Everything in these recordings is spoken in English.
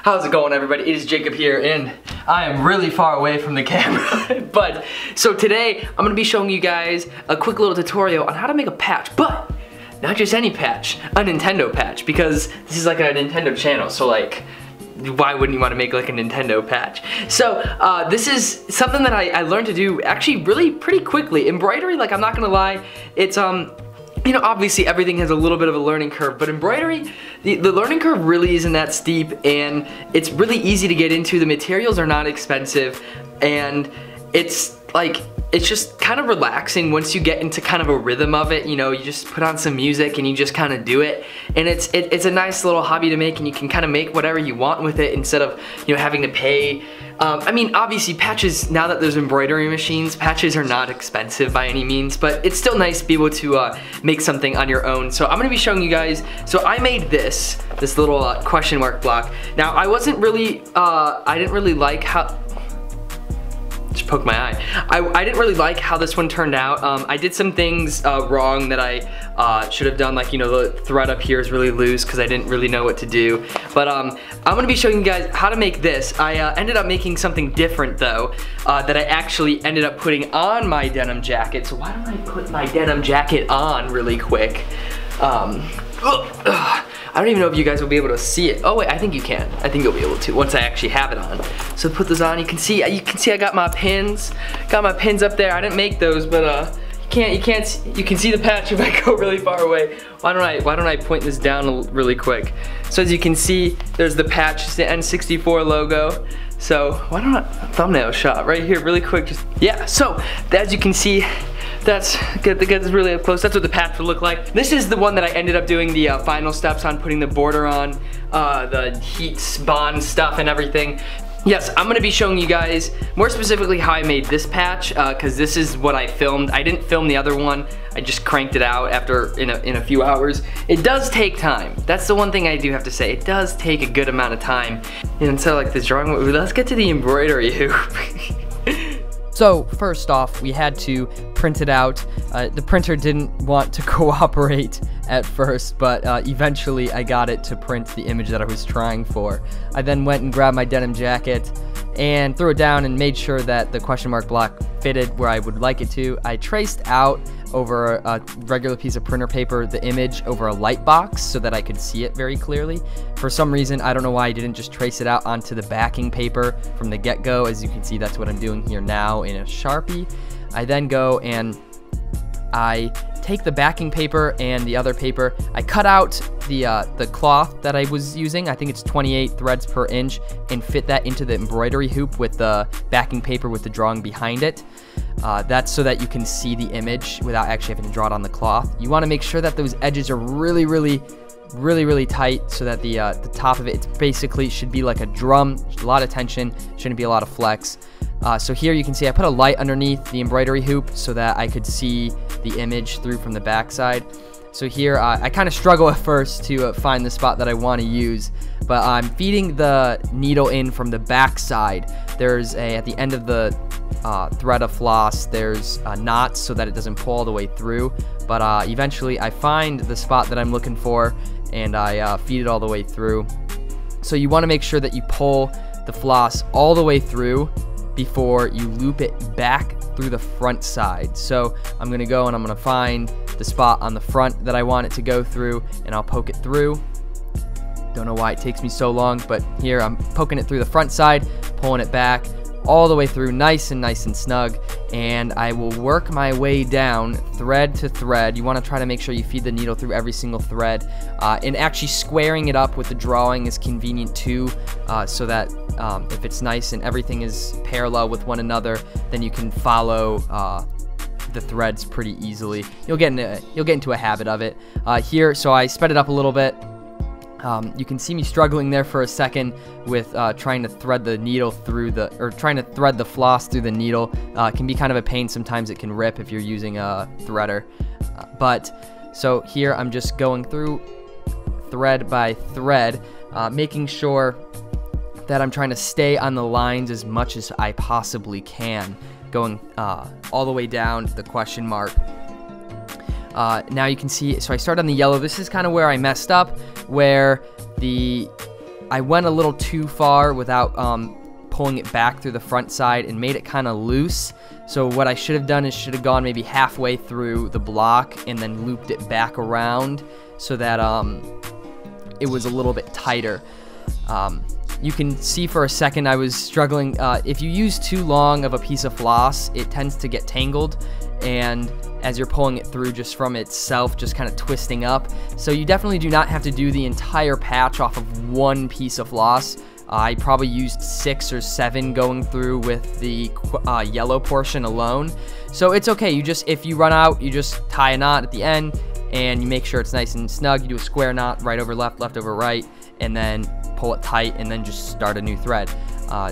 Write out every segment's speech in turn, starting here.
How's it going, everybody? It is Jacob here, and I am really far away from the camera. But, so today, I'm gonna be showing you guys a quick little tutorial on how to make a patch, but not just any patch, a Nintendo patch, because this is like a Nintendo channel, so like, why wouldn't you want to make like a Nintendo patch? So, this is something that I learned to do actually really pretty quickly. Embroidery, like I'm not gonna lie, it's you know, obviously everything has a little bit of a learning curve, but embroidery, the learning curve really isn't that steep, and it's really easy to get into. The materials are not expensive, and it's like, it's just kind of relaxing once you get into kind of a rhythm of it. You know, you just put on some music and you just kind of do it, and it's a nice little hobby to make, and you can kind of make whatever you want with it instead of, you know, having to pay. I mean, obviously patches, now that there's embroidery machines, patches are not expensive by any means, but it's still nice to be able to make something on your own. So I'm gonna be showing you guys, so I made this little question mark block. Now, I wasn't really, I didn't really like how, just poked my eye. I didn't really like how this one turned out. I did some things wrong that I should have done, like, you know, the thread up here is really loose because I didn't really know what to do. But I'm gonna be showing you guys how to make this. I ended up making something different though, that I actually ended up putting on my denim jacket. So why don't I put my denim jacket on really quick? I don't even know if you guys will be able to see it. Oh wait, I think you can. I think you'll be able to once I actually have it on. So put this on. You can see I got my pins. Got my pins up there. I didn't make those, but you can see the patch if I go really far away. Why don't I point this down really quick? So as you can see, there's the patch. It's the N64 logo. So why don't I thumbnail shot right here really quick? Just yeah. So as you can see, get this really up close. That's what the patch would look like. This is the one that I ended up doing the final steps on, putting the border on, the heat bond stuff and everything. Yes, I'm gonna be showing you guys more specifically how I made this patch, because this is what I filmed. I didn't film the other one. I just cranked it out after in a few hours. It does take time. That's the one thing I do have to say. It does take a good amount of time. And so like this drawing, let's get to the embroidery hoop. So first off, we had to print it out. The printer didn't want to cooperate at first, but eventually I got it to print the image that I was trying for. I then went and grabbed my denim jacket and threw it down and made sure that the question mark block fitted where I would like it to. I traced out over a regular piece of printer paper the image over a light box so that I could see it very clearly. For some reason, I don't know why I didn't just trace it out onto the backing paper from the get-go. As you can see, that's what I'm doing here now in a Sharpie. I then go and I take the backing paper and the other paper. I cut out the cloth that I was using. I think it's 28 threads per inch, and fit that into the embroidery hoop with the backing paper with the drawing behind it. That's so that you can see the image without actually having to draw it on the cloth. You want to make sure that those edges are really tight, so that the top of it basically should be like a drum. A lot of tension, shouldn't be a lot of flex. So here you can see I put a light underneath the embroidery hoop so that I could see the image through from the back side. So here I kind of struggle at first to find the spot that I want to use, but I'm feeding the needle in from the back side. There's at the end of the thread of floss, there's knots so that it doesn't pull all the way through, but eventually I find the spot that I'm looking for, and I feed it all the way through. So you want to make sure that you pull the floss all the way through before you loop it back through the front side. So I'm gonna go and I'm gonna find the spot on the front that I want it to go through, and I'll poke it through. Don't know why it takes me so long, but here I'm poking it through the front side, pulling it back all the way through, nice and snug, and I will work my way down thread to thread. You want to try to make sure you feed the needle through every single thread, and actually squaring it up with the drawing is convenient too, so that if it's nice and everything is parallel with one another, then you can follow the threads pretty easily. You'll get into a habit of it. Here, so I sped it up a little bit. You can see me struggling there for a second with trying to thread the needle through trying to thread the floss through the needle. It can be kind of a pain. Sometimes it can rip if you're using a threader. So here I'm just going through thread by thread, making sure that I'm trying to stay on the lines as much as I possibly can, going all the way down to the question mark. Now you can see, so I start on the yellow. This is kind of where I messed up, where the I went a little too far without pulling it back through the front side and made it kind of loose. So what I should have done is should have gone maybe halfway through the block and then looped it back around so that it was a little bit tighter. You can see for a second I was struggling. If you use too long of a piece of floss, it tends to get tangled, and as you're pulling it through just from itself, just kind of twisting up. So you definitely do not have to do the entire patch off of one piece of floss. I probably used 6 or 7 going through with the yellow portion alone. So it's okay. If you run out, you just tie a knot at the end and you make sure it's nice and snug. You do a square knot, right over left, left over right, and then pull it tight and then just start a new thread.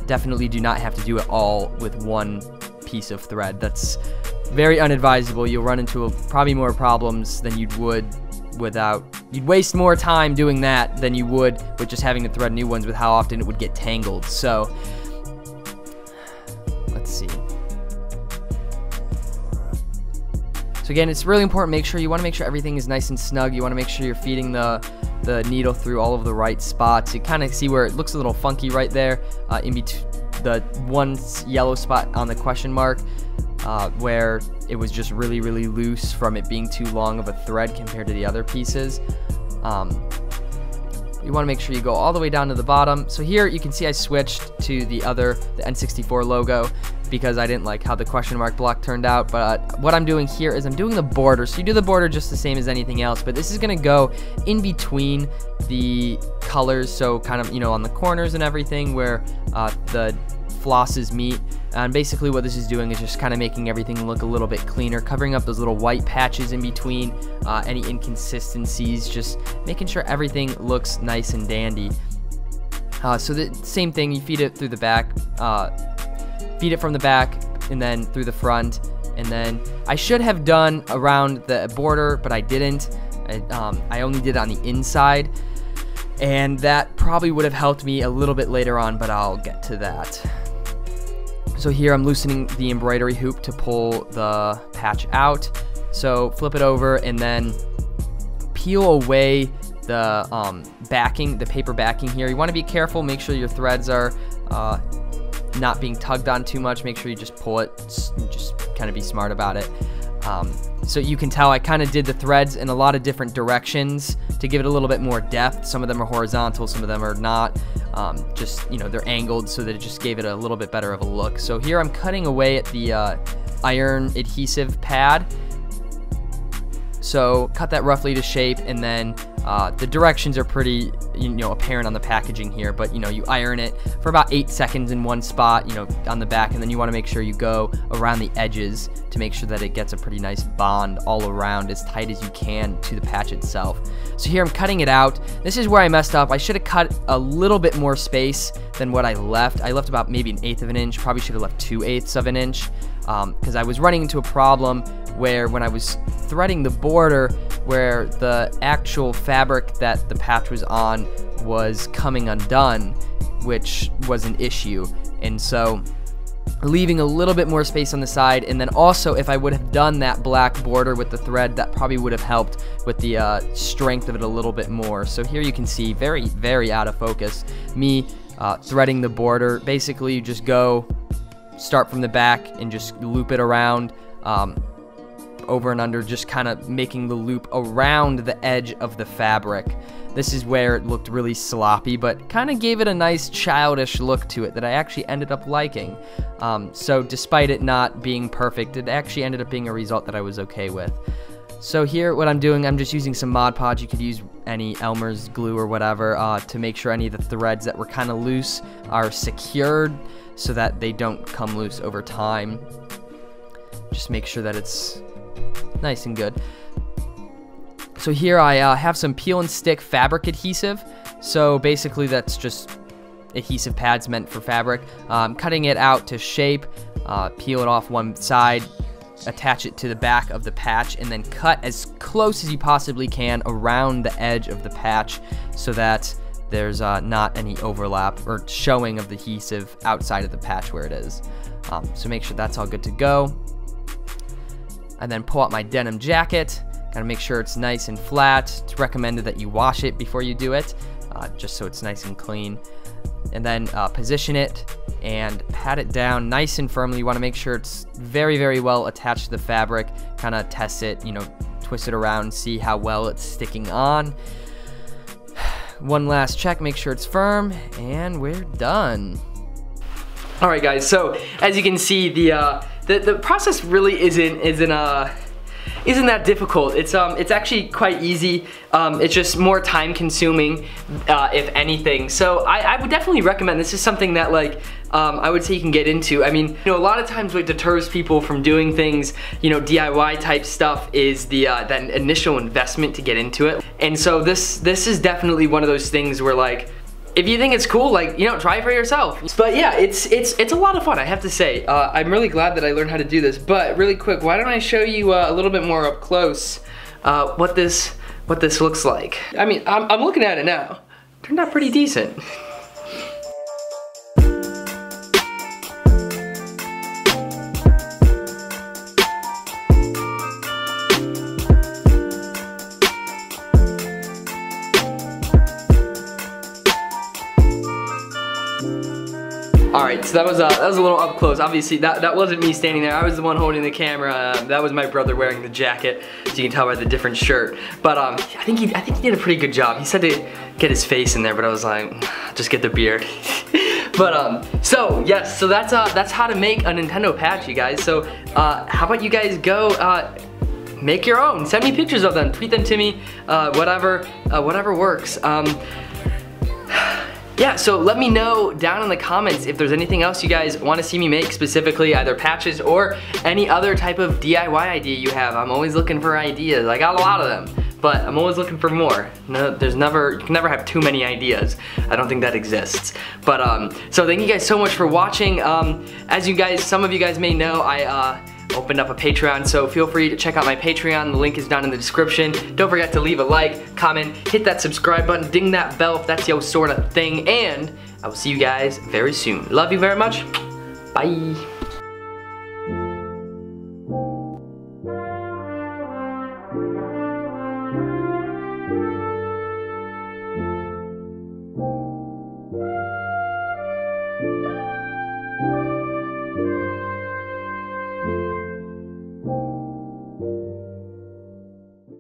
Definitely do not have to do it all with one piece of thread. That's very unadvisable. You'll run into probably more problems than you'd waste more time doing that than you would with just having to thread new ones with how often it would get tangled. So let's see. So again, it's really important. You want to make sure everything is nice and snug. You want to make sure you're feeding the needle through all of the right spots. You kind of see where it looks a little funky right there in between the one yellow spot on the question mark, where it was just really, really loose from it being too long of a thread compared to the other pieces. You want to make sure you go all the way down to the bottom. So here you can see I switched to the N64 logo because I didn't like how the question mark block turned out. But what I'm doing here is I'm doing the border. So you do the border just the same as anything else, but this is going to go in between the colors. So kind of, on the corners and everything where the flosses meet. And basically what this is doing is just kind of making everything look a little bit cleaner, covering up those little white patches in between, any inconsistencies, just making sure everything looks nice and dandy. So the same thing, you feed it through the back, feed it from the back and then through the front. And then I should have done around the border, but I didn't. I only did it on the inside, and that probably would have helped me a little bit later on, but I'll get to that. So here I'm loosening the embroidery hoop to pull the patch out. So flip it over and then peel away the backing, the paper backing here. You want to be careful, make sure your threads are not being tugged on too much. Make sure you just pull it, just kind of be smart about it. So you can tell I kind of did the threads in a lot of different directions to give it a little bit more depth. Some of them are horizontal, some of them are not. They're angled so that it just gave it a little bit better of a look. So here I'm cutting away at the iron adhesive pad. So cut that roughly to shape, and then the directions are pretty apparent on the packaging here, but you iron it for about 8 seconds in one spot on the back, and then you want to make sure you go around the edges to make sure that it gets a pretty nice bond all around, as tight as you can to the patch itself. So here I'm cutting it out. This is where I messed up. I should have cut a little bit more space than what I left. I left about maybe 1/8 of an inch, probably should have left 2/8 of an inch, because I was running into a problem where when I was threading the border, where the actual fabric that the patch was on was coming undone, which was an issue. And so leaving a little bit more space on the side, and then also if I would have done that black border with the thread, that probably would have helped with the strength of it a little bit more. So here you can see, very, very out of focus, me threading the border. Basically you just start from the back and just loop it around, over and under, just kind of making the loop around the edge of the fabric. This is where it looked really sloppy, but kind of gave it a nice childish look to it that I actually ended up liking. So despite it not being perfect, it actually ended up being a result that I was okay with. So here what I'm doing, I'm just using some Mod Podge. You could use any Elmer's glue or whatever to make sure any of the threads that were kind of loose are secured so that they don't come loose over time. Just make sure that it's nice and good. So here I have some peel and stick fabric adhesive. So basically that's just adhesive pads meant for fabric. I'm cutting it out to shape, peel it off one side, attach it to the back of the patch, and then cut as close as you possibly can around the edge of the patch so that there's not any overlap or showing of the adhesive outside of the patch where it is. So make sure that's all good to go. And then pull out my denim jacket. Gotta make sure it's nice and flat. It's recommended that you wash it before you do it. just so it's nice and clean. And then position it and pat it down nice and firmly. You want to make sure it's very, very well attached to the fabric. Kind of test it, you know, twist it around, see how well it's sticking on. One last check, make sure it's firm, and we're done. All right, guys. So as you can see, the process really isn't that difficult. It's actually quite easy. It's just more time consuming, if anything. So I would definitely recommend, this is something that like, I would say you can get into. I mean, you know, a lot of times what deters people from doing things, you know, DIY type stuff is that initial investment to get into it. And so this is definitely one of those things where like, if you think it's cool, like, you know, try it for yourself. But yeah, it's a lot of fun, I have to say. I'm really glad that I learned how to do this. But really quick, why don't I show you a little bit more up close what this looks like. I mean, I'm looking at it now. Turned out pretty decent. Alright, so that was a little up close. Obviously, that wasn't me standing there. I was the one holding the camera. That was my brother wearing the jacket, so you can tell by the different shirt. But I think he did a pretty good job. He said to get his face in there, but I was like, just get the beard. But so yes, so that's how to make a Nintendo patch, you guys. So how about you guys go make your own? Send me pictures of them. Tweet them to me. Whatever works. Yeah, so let me know down in the comments if there's anything else you guys want to see me make, specifically either patches or any other type of DIY idea you have. I'm always looking for ideas. I got a lot of them, but I'm always looking for more. No, you can never have too many ideas. I don't think that exists. But so thank you guys so much for watching. As you guys, some of you guys may know, I opened up a Patreon, so feel free to check out my Patreon. The link is down in the description. Don't forget to leave a like, comment, hit that subscribe button, ding that bell if that's your sort of thing, and I will see you guys very soon. Love you very much. Bye.